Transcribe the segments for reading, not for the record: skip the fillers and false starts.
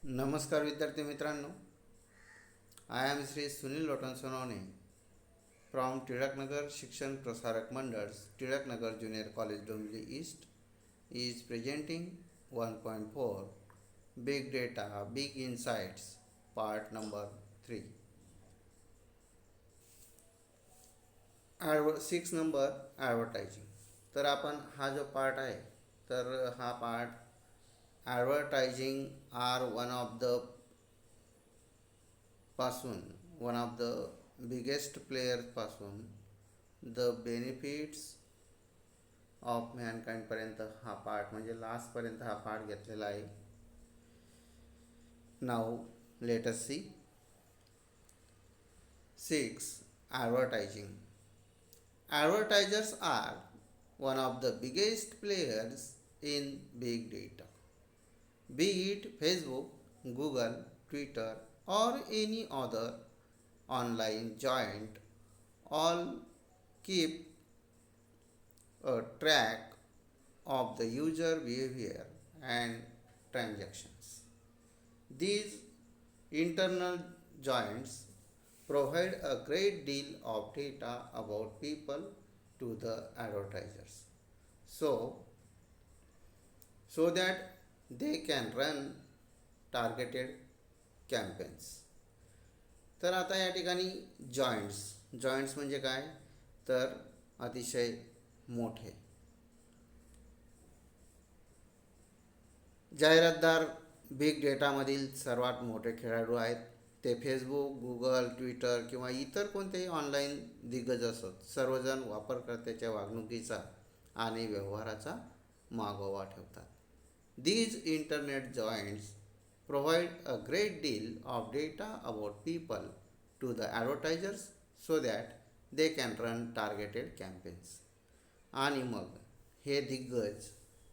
नमस्कार विद्यार्थी मित्रांनो, I am Shri Sunil Lotan Sonawane from Tilaknagar Shikshan Prasarak Mandal's Tilaknagar junior college Dombivli east is presenting 1.4 Big Data Big Insights part number 3. 6 नंबर advertising. तर आपण हा जो पार्ट आहे तर हा part advertising are one of the biggest players पासून द बेनिफिट्स ऑफ मॅनकाइंडपर्यंत हा पार्ट म्हणजे लास्टपर्यंत हा पार्ट घेतलेला आहे. Now let us see 6. Advertising. Advertisers are one of the biggest players in big data. Be it Facebook, Google, Twitter, or any other online giant, all keep a track of the user behavior and transactions. These internal giants provide a great deal of data about people to the advertisers, so that they can run targeted campaigns. तर आता या ठिकाणी joints म्हणजे काय, तर अतिशय मोठे जाहिरातदार big डेटामधील सर्वात मोठे खेळाडू आहेत. ते फेसबुक, गुगल, ट्विटर किंवा इतर कोणतेही ऑनलाईन दिग्गज असत, सर्वजण वापरकर्त्याच्या वागणुकीचा आणि व्यवहाराचा मागोवा ठेवतात. These internet giants provide a great deal of data about people to the advertisers so that they can run targeted campaigns. आणि मग हे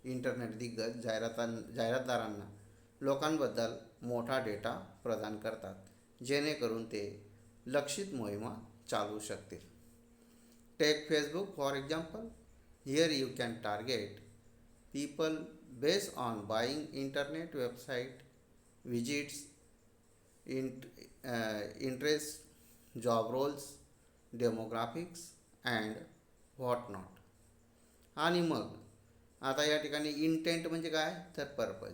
इंटरनेट दिग्गज जाहिरातदारांना लोकांबद्दल मोठा डेटा प्रदान करतात जेणेकरून ते लक्षित मोहिमा चालवू शकतील. Take Facebook for example. Here you can target people based on buying internet website visits, interest, job roles, demographics and what not. आणि मग आता या ठिकाणी इंटेंट म्हणजे काय, तर पर्पज,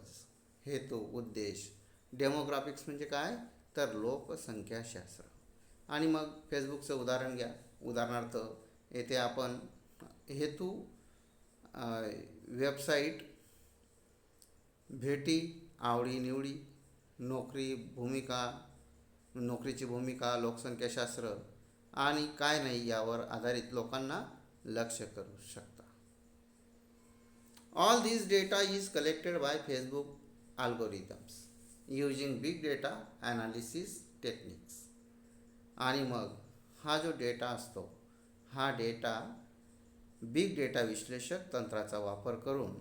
हेतू, उद्देश. डेमोग्राफिक्स म्हणजे काय, तर लोकसंख्याशास्त्र. आणि मग फेसबुकचं उदाहरण घ्या. उदाहरणार्थ येथे आपण हेतू वेबसाईट, भेटी, आवडीनिवडी, नोकरीची भूमिका, लोकसंख्याशास्त्र आणि काय नाही यावर आधारित लोकांना लक्ष्य करू शकता. All this data is collected by Facebook algorithms using big data analysis techniques. आणि मग हा जो डेटा असतो, हा डेटा बिग डेटा विश्लेषक तंत्राचा वापर करून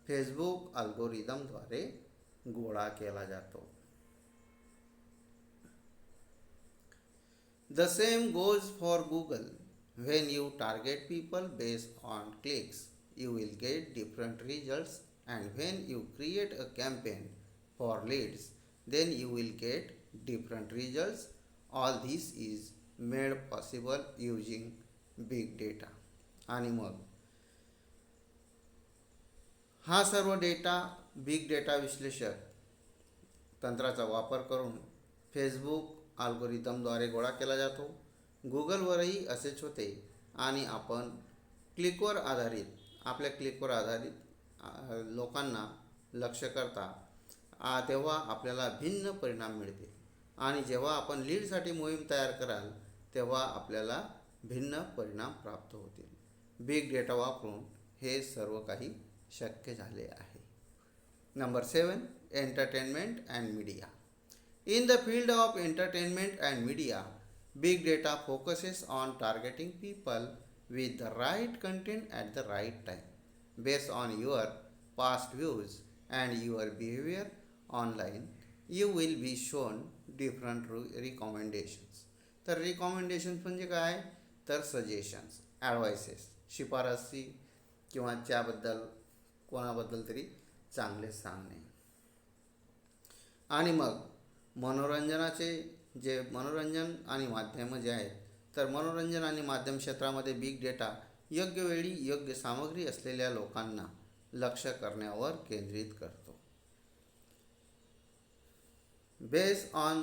फेसबुक अल्गोरिदमद्वारे गोळा केला जातो. The same goes for Google. When you target people based on clicks, you will get different results, and when you create a campaign for leads, then you will get different results. All this is made possible using big data. आणि मग हा सर्व data big data विश्लेषक तंत्राचा वापर करून Facebook अल्गोरिदमद्वारे गोळा केला जातो. गुगलवरही असेच होते आणि आपण आपल्या क्लिकवर आधारित लोकांना लक्ष्य करता तेव्हा आपल्याला भिन्न परिणाम मिळतील. आणि जेव्हा आपण लीडसाठी मोहीम तयार कराल तेव्हा आपल्याला भिन्न परिणाम प्राप्त होतील. बिग डेटा वापरून हे सर्व काही शक्य झाले आहे. Number 7. Entertainment and media. In the field of entertainment and media, big data focuses on targeting people with the right content at the right time. Based on your past views and your behavior online, you will be shown different recommendations. तर recommendations म्हणजे काय, तर suggestions, ॲडवायसेस, शिफारसी किंवा कोणाबद्दल तरी चांगले सांगणे. आणि मग मनोरंजनाचे जे मनोरंजन आणि माध्यमं जे आहेत, तर मनोरंजन आणि माध्यम क्षेत्रामध्ये बिग डेटा योग्य वेळी योग्य सामग्री असलेल्या लोकांना लक्ष करण्यावर केंद्रित करतो. Based on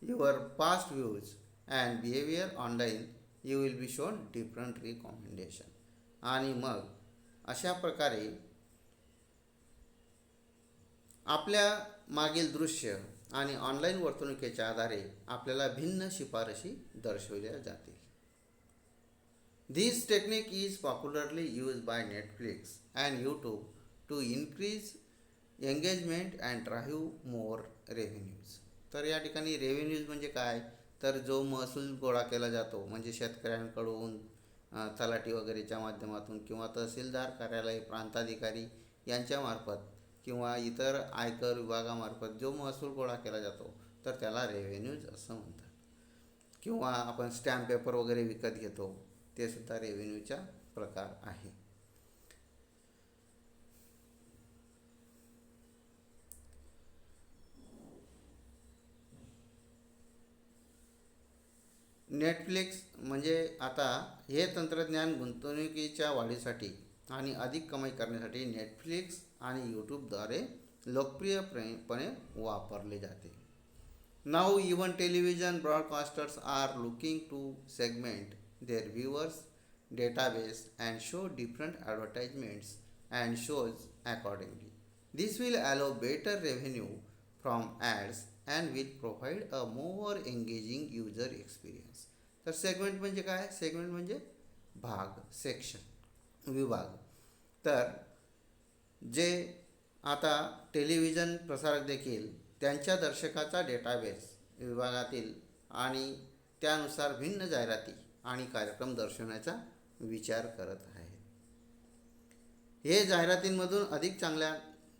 your past views and behaviour online you will be shown different recommendation. आणि मग अशा प्रकारे आपल्या मागील दृश्य आणि ऑनलाईन वर्तणुकीच्या आधारे आपल्याला भिन्न शिफारशी दर्शवल्या जातील. This technique is popularly used by Netflix and YouTube to increase engagement and drive more revenues. तर या ठिकाणी रेव्हेन्यूज म्हणजे काय, तर जो महसूल गोळा केला जातो म्हणजे शेतकऱ्यांकडून, तलाठी वगैरेच्या माध्यमातून किंवा तहसीलदार कार्यालय, प्रांताधिकारी यांच्यामार्फत किंवा इतर आयकर विभागामार्फत जो महसूल गोळा केला जातो तर त्याला रेव्हेन्यूज असं म्हणतात. किंवा आपण स्टॅम्प पेपर वगैरे विकत घेतो ते सुद्धा रेव्हेन्यूचा प्रकार आहे. नेटफ्लिक्स म्हणजे आता हे तंत्रज्ञान गुंतवणुकीच्या वाढीसाठी आणि अधिक कमाई करण्यासाठी नेटफ्लिक्स आणि यूट्यूबद्वारे लोकप्रियपणे वापरले जाते. Now even television broadcasters are looking to segment their viewers database and show different advertisements and shows accordingly. This will allow better revenue from ads and will provide a more engaging user experience. तर segment म्हणजे काय, segment म्हणजे भाग, section, विभाग. तर जे आता television प्रसारक देखील त्यांच्या दर्शकाचा डेटाबेस विभागातील आणि त्यानुसार भिन्न जाहिराती आणि कार्यक्रम दर्शवण्याचा विचार करत आहे. हे जाहिरातींमधून अधिक चांगल्या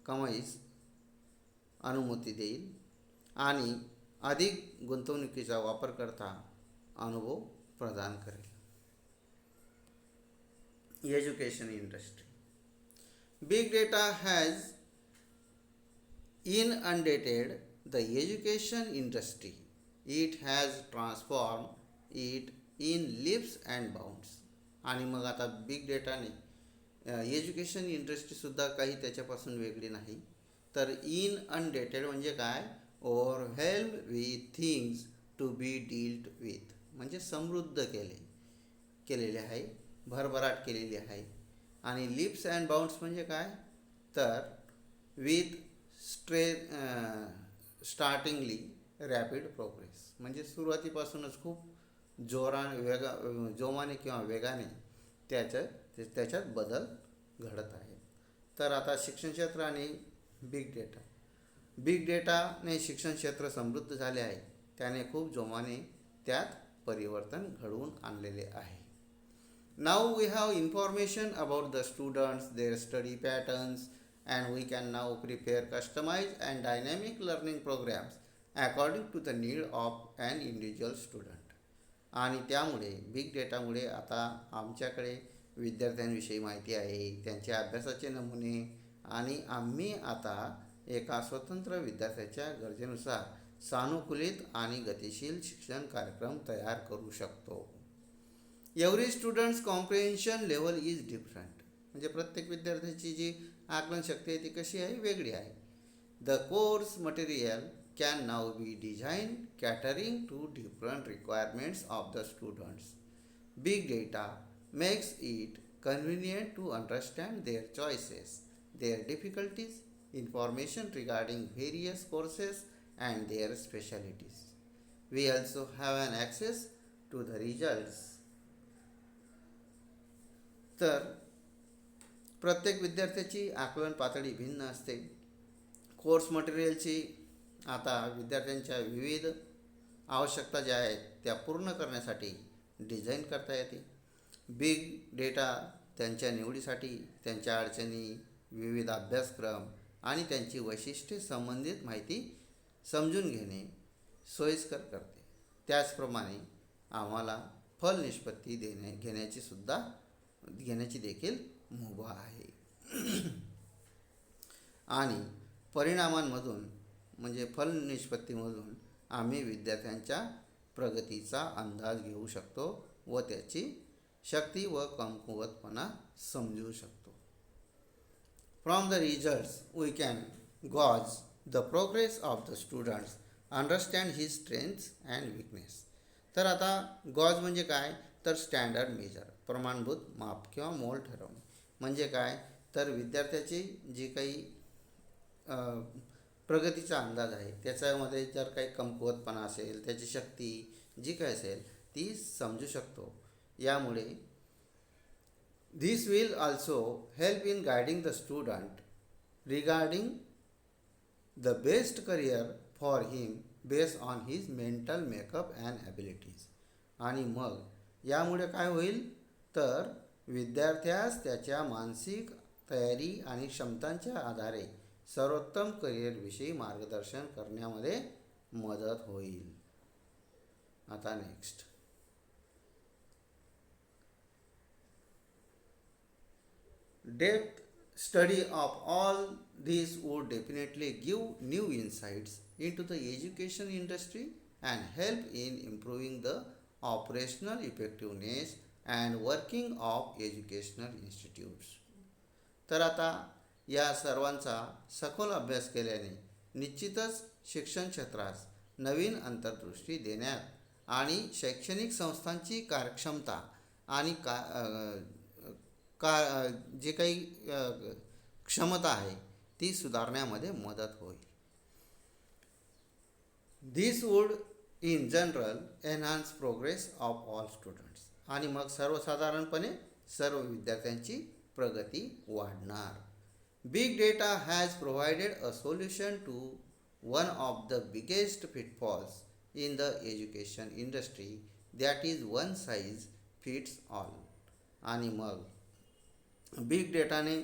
कमाईस अनुमती देईल आणि अधिक गुंतवणुकीचा वापरकर्ता अनुभव प्रदान करेल. Education industry. Big data has inundated the education industry. It has transformed it in leaps and bounds. आणि मग आता बिग डेटाने एज्युकेशन इंडस्ट्रीसुद्धा काही त्याच्यापासून वेगळी नाही. तर इनअनडेटेड म्हणजे काय, overwhelmed with things to be dealt with म्हणजे समृद्ध केलेले आहे, भरभराट केलेली आहे. आणि लिप्स अँड बाउंड्स म्हणजे काय, तर विथ स्टार्टिंगली रॅपिड प्रोग्रेस म्हणजे सुरुवातीपासूनच खूप जोमाने किंवा वेगाने त्याच्यात बदल घडत आहे. तर आता शिक्षण क्षेत्र आणि बिग डेटाने शिक्षण क्षेत्र समृद्ध झाले आहे, त्याने खूप जोमाने त्यात परिवर्तन घडवून आणलेले आहे. Now we have information about the students, their study patterns, and we can now prepare customized and dynamic learning programs according to the need of an individual student. आणि त्यामुळे बिग डेटामुळे आता आमच्याकडे विद्यार्थ्यांविषयी माहिती आहे, त्यांच्या अभ्यासाचे नमुने, आणि आम्ही आता एका स्वतंत्र विद्यार्थ्याच्या गरजेनुसार सानुकूलित आणि गतिशील शिक्षण कार्यक्रम तयार करू शकतो. Every students comprehension level is different म्हणजे प्रत्येक विद्यार्थ्याची जी आकलन शक्ती आहे ती कशी आहे, वेगळी आहे. The course material can now be design catering to different requirements of the students. Big data makes it convenient to understand their choices, their difficulties, information regarding various courses and their specialities. We also have an access to the results. तर प्रत्येक विद्यार्थ्याची आकलन पातळी भिन्न असते. Course मटेरियलची आता विद्यार्थ्यांच्या विविध आवश्यकता ज्या आहेत त्या पूर्ण करण्यासाठी डिझाईन करता येते. बिग डेटा त्यांच्या निवडीसाठी त्यांच्या अडचणी, विविध अभ्यासक्रम आणि त्यांची वैशिष्ट्ये संबंधित माहिती समजून घेणे सोयीस्कर करते. त्याचप्रमाणे आम्हाला फल निष्पत्ती घेण्याची देखील मुभा आहे. आणि परिणामांमधून म्हणजे फल निष्पत्तीमधून आम्ही विद्यार्थ्यांच्या प्रगतीचा अंदाज घेऊ शकतो व त्याची शक्ती व कमकुवतपणा समजू शकतो. From the results we can gauge the progress of the students, understand his strengths and weakness. तर आता गॉज म्हणजे काय, तर स्टँडर्ड मेजर, प्रमाणभूत माप किंवा मोल ठरवणे. म्हणजे काय, तर विद्यार्थ्याची जी काही प्रगतीचा अंदाज आहे त्याच्यामध्ये जर काही कमकुवतपणा असेल, त्याची शक्ती जी काय असेल ती समजू शकतो. यामुळे this will also help in guiding the student regarding the best career for him based on his mental makeup and abilities. आणि मग यामुळे काय होईल, तर विद्यार्थ्यास त्याच्या मानसिक तयारी आणि क्षमतांच्या आधारे सर्वोत्तम करिअरविषयी मार्गदर्शन करण्यामध्ये मदत होईल. आता next, depth study of all these would definitely give new insights into the education industry and help in improving the operational effectiveness and working of educational institutes. तर आता या सर्वांचा सखोल अभ्यास केल्याने निश्चितच शिक्षण क्षेत्रास नवीन अंतर्दृष्टी देण्यात आणि शैक्षणिक संस्थांची कार्यक्षमता आणि जे काही क्षमता आहे ती सुधारण्यामध्ये मदत होईल. This would in general enhance progress of all students. आणि मग सर्वसाधारणपणे सर्व विद्यार्थ्यांची प्रगती वाढणार. Big data has provided a solution to one of the biggest pitfalls in the education industry, that is one size fits all. आणि मग big डेटाने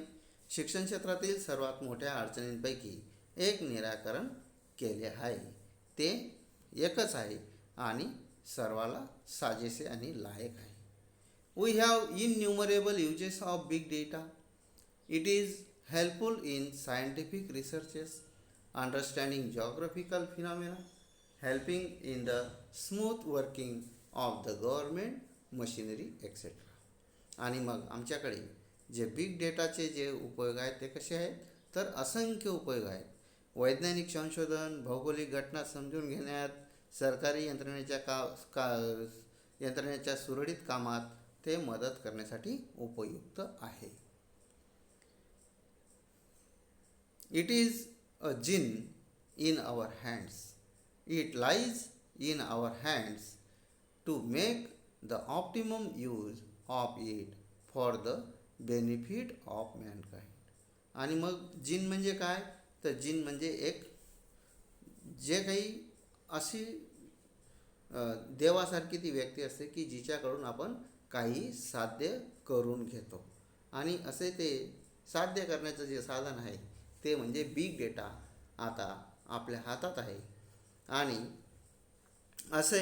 शिक्षण क्षेत्रातील सर्वात मोठ्या अडचणींपैकी एक निराकरण केले आहे. ते एकच आहे आणि सर्वाला साजेसे आणि लायक आहे. We have innumerable uses of big data. It is helpful in scientific researches, understanding geographical phenomena, helping in the smooth working of the government machinery etcetera. आणि मग आमच्याकडे जे बिग डेटाचे जे उपयोग आहेत ते कसे आहेत, तर असंख्य उपयोग आहेत. वैज्ञानिक संशोधन, भौगोलिक घटना समजून घेण्यात, सरकारी यंत्रणेच्या सुरळीत कामात ते मदत करण्यासाठी उपयुक्त आहे. It is a genie in our hands. It lies in our hands to make the optimum use of it for the benefit of mankind. आणि मग जिन म्हणजे काय, तर जिन म्हणजे एक जे काही अशी देवासारखी ती व्यक्ती असते की जिच्याकडून आपण काही साध्य करून घेतो. आणि असे ते साध्य करण्याचं जे साधन आहे ते म्हणजे बिग डेटा आता आपल्या हातात आहे. आणि असे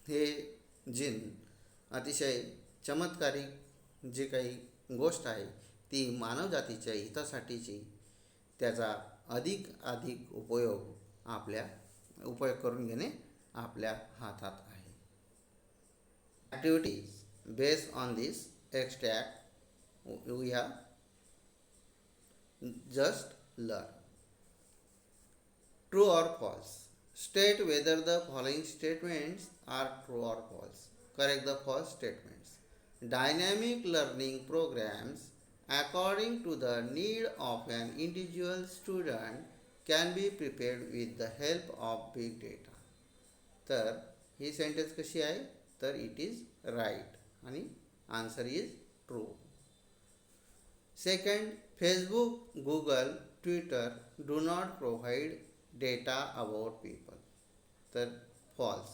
हे जिन अतिशय चमत्कारिक जे काही गोष्ट आहे ती मानवजातीच्या हितासाठीची, त्याचा अधिक उपयोग करून घेणे आपल्या हातात आहे. Activities based on this extract we have just learn. True or false. State whether the following statements are true or false. Correct the false statements. Dynamic learning programs according to the need of an individual student can be prepared with the help of big data. तर ही sentence कशी आहे, तर it is right आणि answer is true. Second, Facebook, Google, Twitter do not provide data about people. तर false.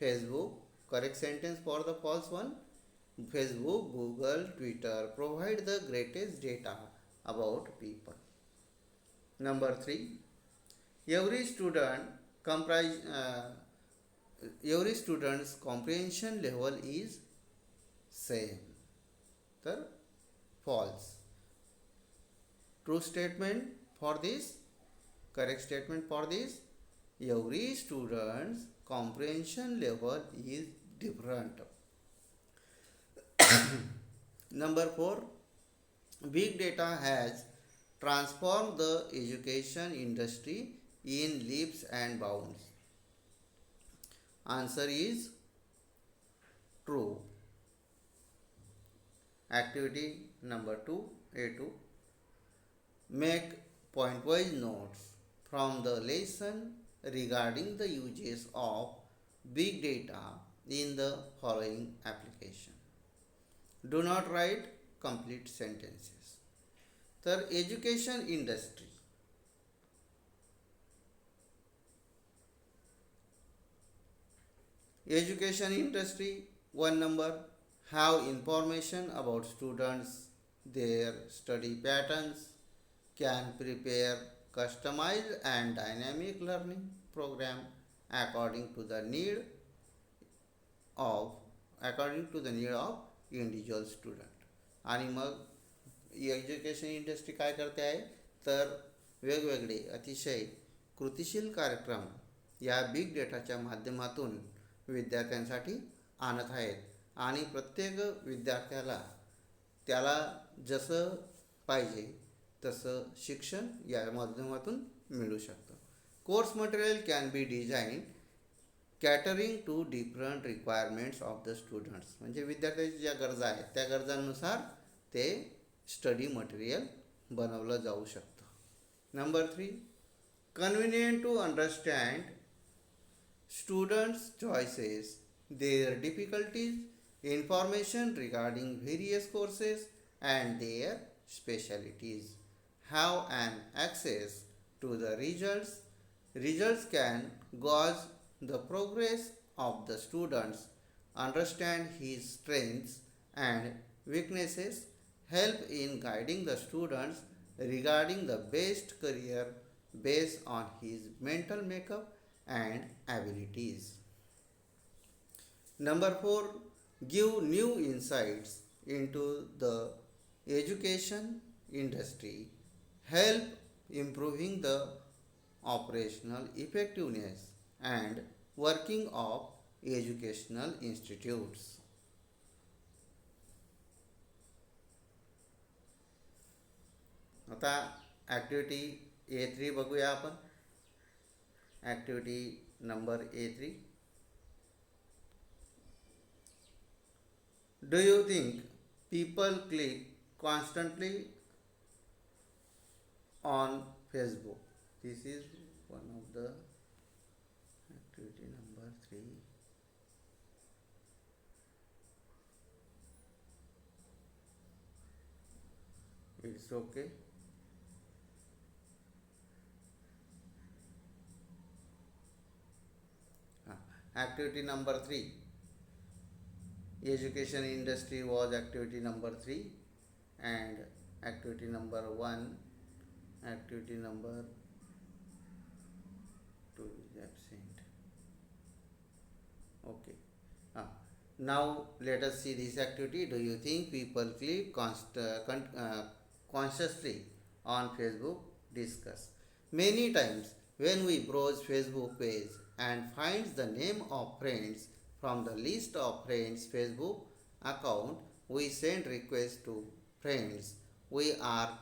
Facebook, correct sentence for the false one. Facebook, Google, Twitter provide the greatest data about people. Number 3, every student's comprehension level is same. तर false. True statement for this, correct statement for this, every student's comprehension level is different. Number 4, big data has transformed the education industry in leaps and bounds. Answer is true. Activity number 2, A2. Make point-wise notes from the lesson regarding the uses of big data in the following application. Do not write complete sentences. तर education industry, education industry, 1 number, have information about students, their study patterns, can prepare customized and dynamic learning program according to the need of individual student. आणि मग education industry काय करते आहे तर वेगवेगळे अतिशय कृतिशील कार्यक्रम या बिग डेटाच्या माध्यमातून विद्यार्थ्यांसाठी आणत आहेत आणि प्रत्येक विद्यार्थ्याला त्याला जसं पाहिजे तसं शिक्षण या माध्यमातून मिळू शकतं. Course material can be design catering to different requirements of the students. म्हणजे विद्यार्थ्याची ज्या गरजा आहेत त्या गरजांनुसार ते स्टडी मटेरियल बनवलं जाऊ शकतं. Number 3, convenient to understand students' choices, their difficulties, information regarding various courses and their specialties. Have an access to the results. Results can gauge the progress of the students, understand his strengths and weaknesses, help in guiding the students regarding the best career based on his mental makeup and abilities. Number 4, give new insights into the education industry, help improving the operational effectiveness and working of educational institutes. आता activity A3 बघूया आपण. Activity number A3. Do you think people click constantly on Facebook? This is one of the activity number 3. It's okay. Activity number 3, education industry was activity number 3, and activity number 1, activity number 2 is absent. Okay. Now let us see this activity. Do you think people click consciously on Facebook? Discuss. Many times when we browse Facebook page and finds the name of friends from the list of friends Facebook account, we send requests to friends we are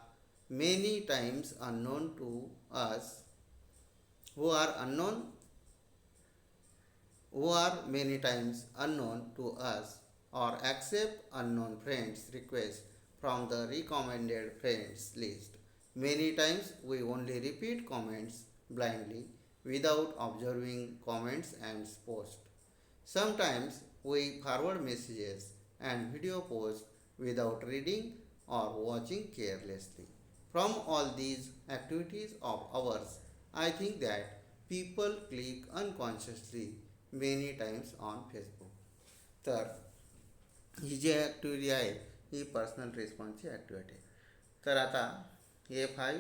many times unknown to us, who are many times unknown to us, or accept unknown friends requests from the recommended friends list. Many times we only repeat comments blindly without observing comments and posts. Sometimes we forward messages and video posts without reading or watching carelessly. From all these activities of ours, I think that people click unconsciously many times on Facebook. तर ही जी activity आहे ही personal रिस्पॉन्सची activity आहे. तर आता A5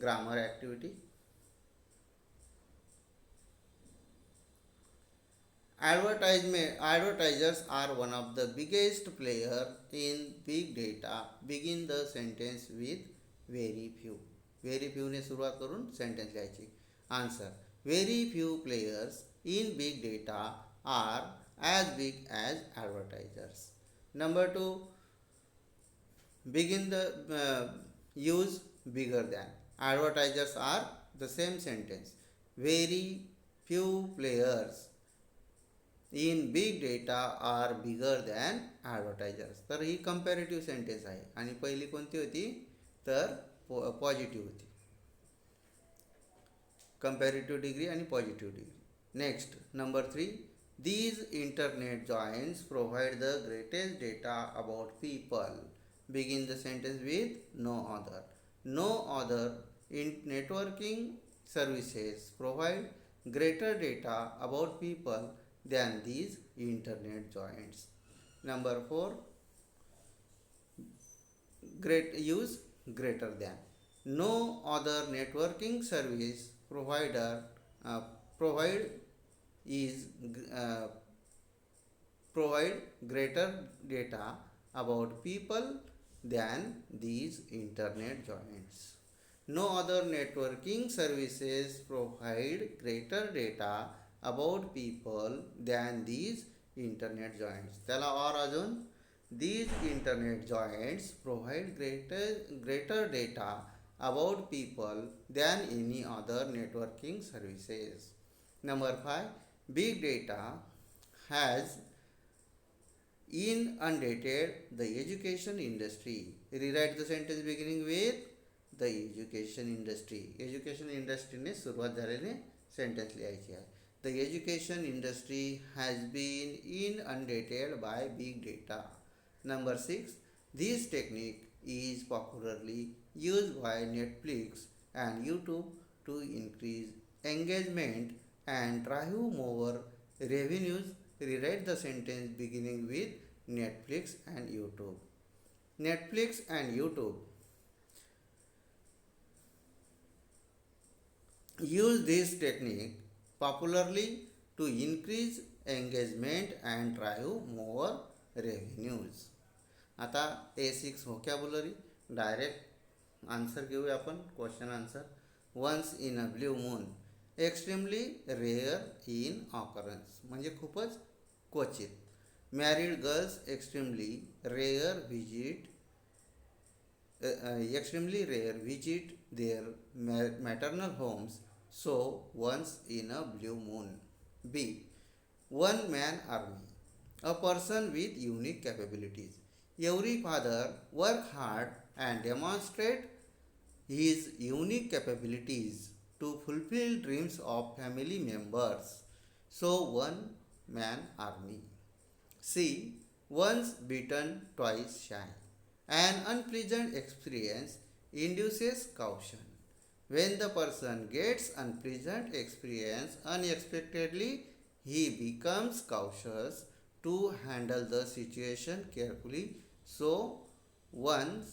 grammar activity. Advertisers are one of the biggest player in big data. Begin the sentence with very few. Very few ने सुरुवात करून sentence लिहायची. Answer. Very few players in big data are as big as advertisers. Number 2, begin the use bigger than. Advertisers are the same sentence. Very few players in big data are bigger than advertisers. तर ही comparative sentence आहे आणि पहिली कोणती होती तर positive होती. Comparative degree आणि positive degree. Next number 3, these internet giants provide the greatest data about people. Begin the sentence with no other. No other in networking services provide greater data about people than these internet giants. Number 4, use greater than. No other networking service provider provide is provide greater data about people than these internet giants. No other networking services provide greater data about people than these internet giants. त्याला और अजून these internet giants provide greater data about people than any other networking services. Number 5, big data has inundated the education industry. Rewrite the sentence beginning with the education industry. Education इंडस्ट्रीने सुरुवात झालेले sentence लिहायचे आहे. The education industry has been inundated by big data. Number 6, this technique is popularly used by Netflix and YouTube to increase engagement and drive more revenues. Rewrite the sentence beginning with Netflix and YouTube. Netflix and YouTube use this technique popularly to increase engagement and drive more revenues. आता A6 vocabulary direct answer घेऊया आपण. Question answer. Once in a blue moon, extremely rare in occurrence म्हणजे खूपच क्वचित. Married girls extremely rare visit their maternal homes so once in a blue moon. B, one man army, a person with unique capabilities. Every father work hard and demonstrate his unique capabilities to fulfill dreams of family members. So one man army. C, once bitten twice shy. An unpleasant experience induces caution. When the person gets unpleasant experience unexpectedly, he becomes cautious to handle the situation carefully. So once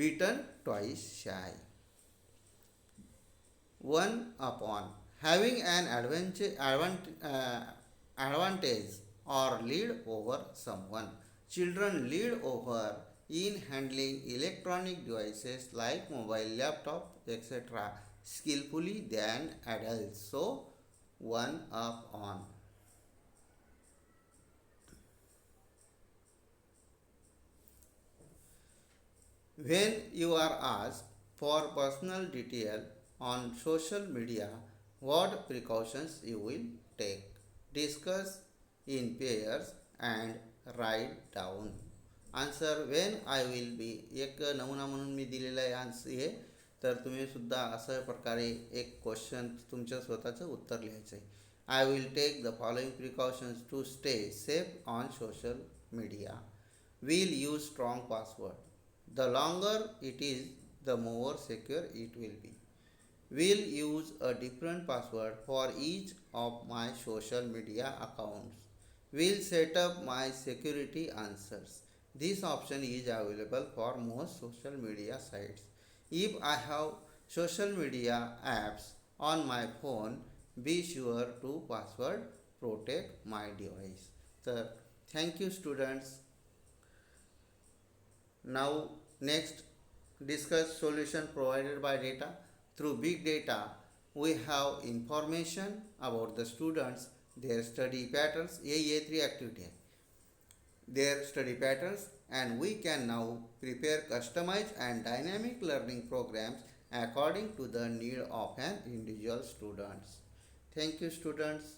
bitten twice shy. One upon, having an advantage or lead over someone. Children lead over in handling electronic devices like mobile, laptop, etc. skillfully than adults. So one up on. When you are asked for personal detail on social media, what precautions you will take? Discuss in pairs and write down. Answer, when I will be. एक नमुना म्हणून मी दिलेला आहे answer हे. तर तुम्ही सुद्धा अशा प्रकारे एक क्वेश्चन तुमच्या स्वतःचं उत्तर लिहायचं आहे. I will take the following precautions to stay safe on social media. Will use strong password. The longer it is, the more secure it will be. Will use a different password for each of my social media accounts. Will set up my security answers. This option is available for most social media sites. If I have social media apps on my phone, be sure to password protect my device. So, thank you students. Now next discuss solution provided by data. Through big data, we have information about the students, their study patterns. ये 3 activity है, their study patterns, and we can now prepare customized and dynamic learning programs according to the need of an individual students. Thank you students.